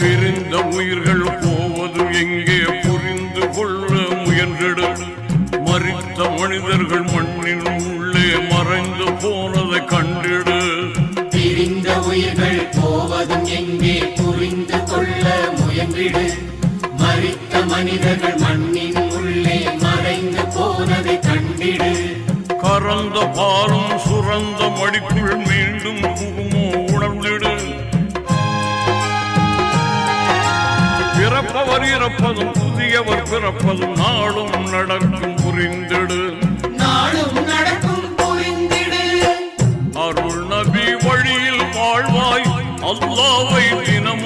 பிரிந்த உயிர்கள் போவது எங்கே புரிந்து கொள்ள முயன்றிடு. மரித்த மனிதர்கள் மண்ணின் உள்ளே மறைந்து போனதை கண்டிடு. பிரிந்த உயிர்கள் போவதும் எங்கே புரிந்து கொள்ள முயன்றிடு. மரித்த மனிதர்கள் மண்ணின் உள்ளே மறைந்து போனதை கண்டிடு. கறந்த பாலும் சுரந்த மடிக்குள் மீண்டும் புகுமோ உணர்ந்திடு. பிறப்பவர் இறப்பதும் புதியவர் பிறப்பதும் நாளும் நடக்கும் புரிந்திடு. நாளும் நடக்கும் புரிந்திடு. அருள் நபி வழியில் வாழ்வாய் அல்லாஹ்வை தினம்